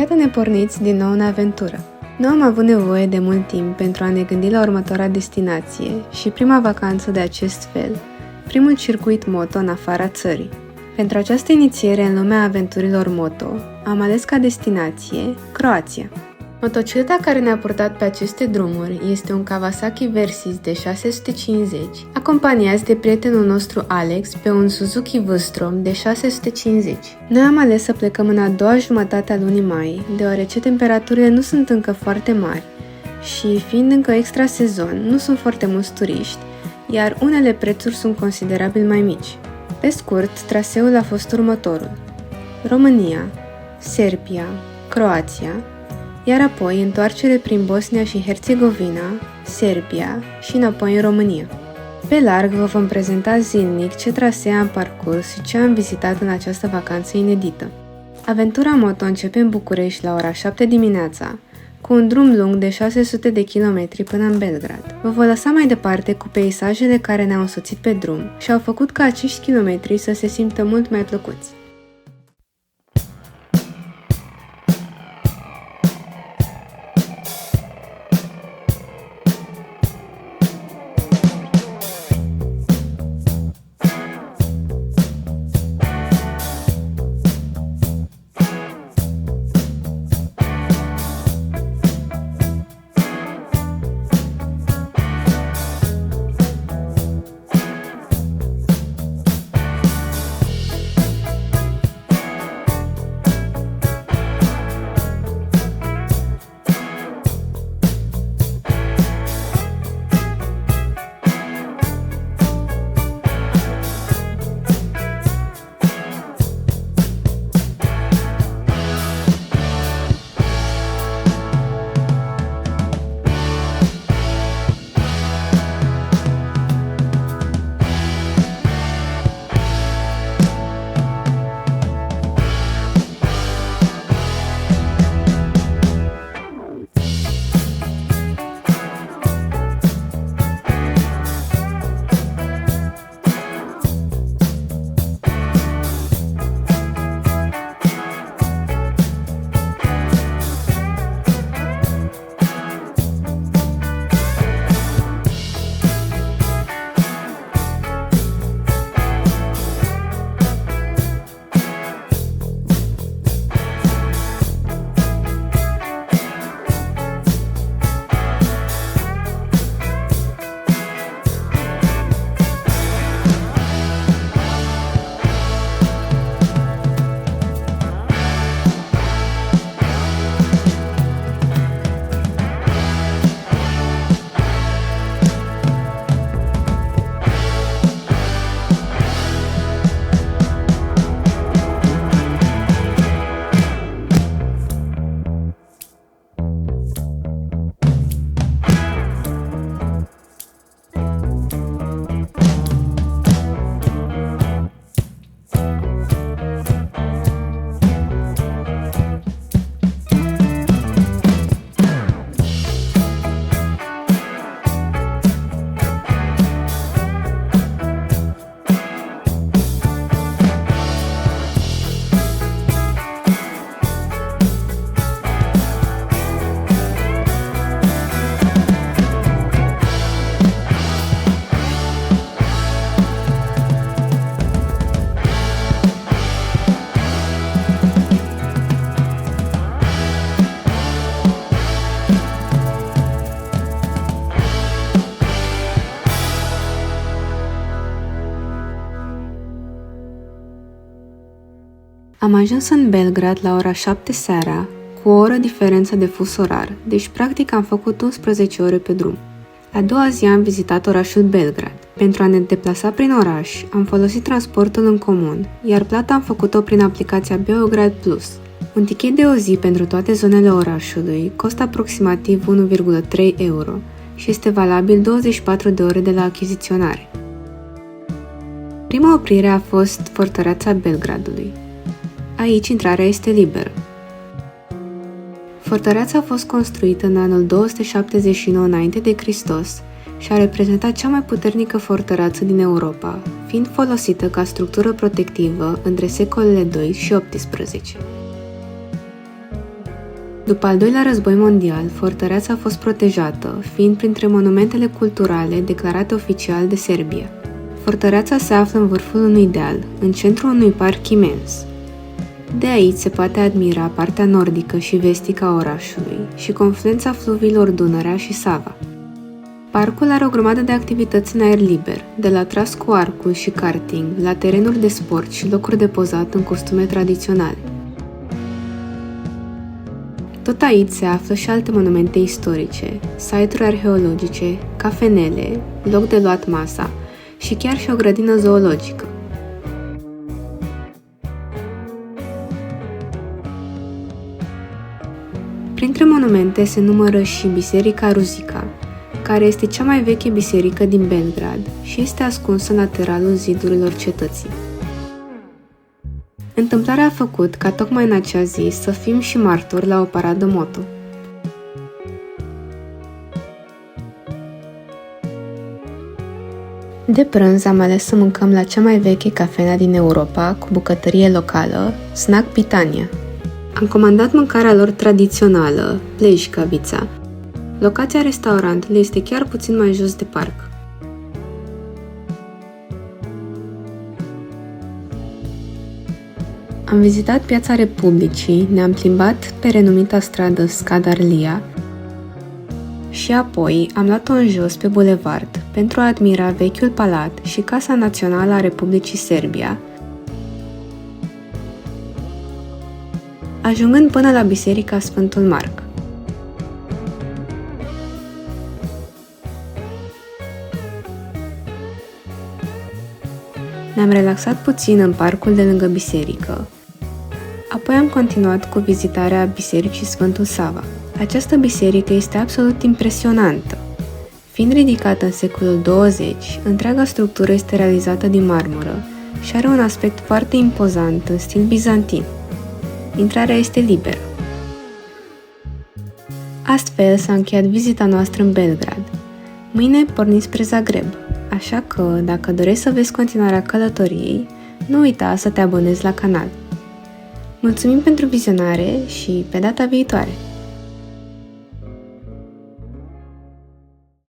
Iată-ne porniți din nou în aventură. Nu am avut nevoie de mult timp pentru a ne gândi la următoarea destinație și prima vacanță de acest fel, primul circuit moto în afara țării. Pentru această inițiere în lumea aventurilor moto, am ales ca destinație Croația. Motocicleta care ne-a purtat pe aceste drumuri este un Kawasaki Versys de 650, acompaniați de prietenul nostru Alex pe un Suzuki V-Strom de 650. Noi am ales să plecăm în a doua jumătate a lunii mai, deoarece temperaturile nu sunt încă foarte mari și, fiind încă extra sezon, nu sunt foarte mulți turiști, iar unele prețuri sunt considerabil mai mici. Pe scurt, traseul a fost următorul: România, Serbia, Croația, iar apoi întoarcere prin Bosnia și Herțegovina, Serbia și înapoi în România. Pe larg vă vom prezenta zilnic ce trasee am parcurs și ce am vizitat în această vacanță inedită. Aventura moto începe în București la ora 7 dimineața, cu un drum lung de 600 de kilometri până în Belgrad. Vă voi lăsa mai departe cu peisajele care ne-au însoțit pe drum și au făcut ca acești kilometri să se simtă mult mai plăcuți. Am ajuns în Belgrad la ora 7 seara, cu o oră diferență de fus orar, deci practic am făcut 11 ore pe drum. A doua zi am vizitat orașul Belgrad. Pentru a ne deplasa prin oraș, am folosit transportul în comun, iar plata am făcut-o prin aplicația Beograd Plus. Un tichet de o zi pentru toate zonele orașului costă aproximativ 1,3 euro și este valabil 24 de ore de la achiziționare. Prima oprire a fost fortăreața Belgradului. Aici intrarea este liberă. Fortăreața a fost construită în anul 279 î.C. și a reprezentat cea mai puternică fortăreață din Europa, fiind folosită ca structură protectivă între secolele 2 și 18. După al doilea război mondial, fortăreața a fost protejată, fiind printre monumentele culturale declarate oficial de Serbia. Fortăreața se află în vârful unui deal, în centrul unui parc imens. De aici se poate admira partea nordică și vestică a orașului și confluența fluviilor Dunărea și Sava. Parcul are o grămadă de activități în aer liber, de la tras cu arcul și karting, la terenuri de sport și locuri de pozat în costume tradiționale. Tot aici se află și alte monumente istorice, site-uri arheologice, cafenele, loc de luat masa și chiar și o grădină zoologică. Printre monumente se numără și Biserica Ruzica, care este cea mai veche biserică din Belgrad și este ascunsă în lateralul zidurilor cetății. Întâmplarea a făcut ca tocmai în acea zi să fim și martori la o paradă moto. De prânz am ales să mâncăm la cea mai veche cafenea din Europa cu bucătărie locală, Snack Pitania. Am comandat mâncarea lor tradițională, plejcavița. Locația restaurantului este chiar puțin mai jos de parc. Am vizitat Piața Republicii, ne-am plimbat pe renumita stradă Scadarlia și apoi am luat-o în jos pe bulevard pentru a admira vechiul palat și Casa Națională a Republicii Serbia, ajungând până la Biserica Sfântul Marc. Ne-am relaxat puțin în parcul de lângă biserică. Apoi am continuat cu vizitarea Bisericii Sfântul Sava. Această biserică este absolut impresionantă. Fiind ridicată în secolul 20, întreaga structură este realizată din marmură și are un aspect foarte impozant în stil bizantin. Intrarea este liberă. Astfel s-a încheiat vizita noastră în Belgrad. Mâine pornim spre Zagreb, așa că, dacă dorești să vezi continuarea călătoriei, nu uita să te abonezi la canal. Mulțumim pentru vizionare și pe data viitoare!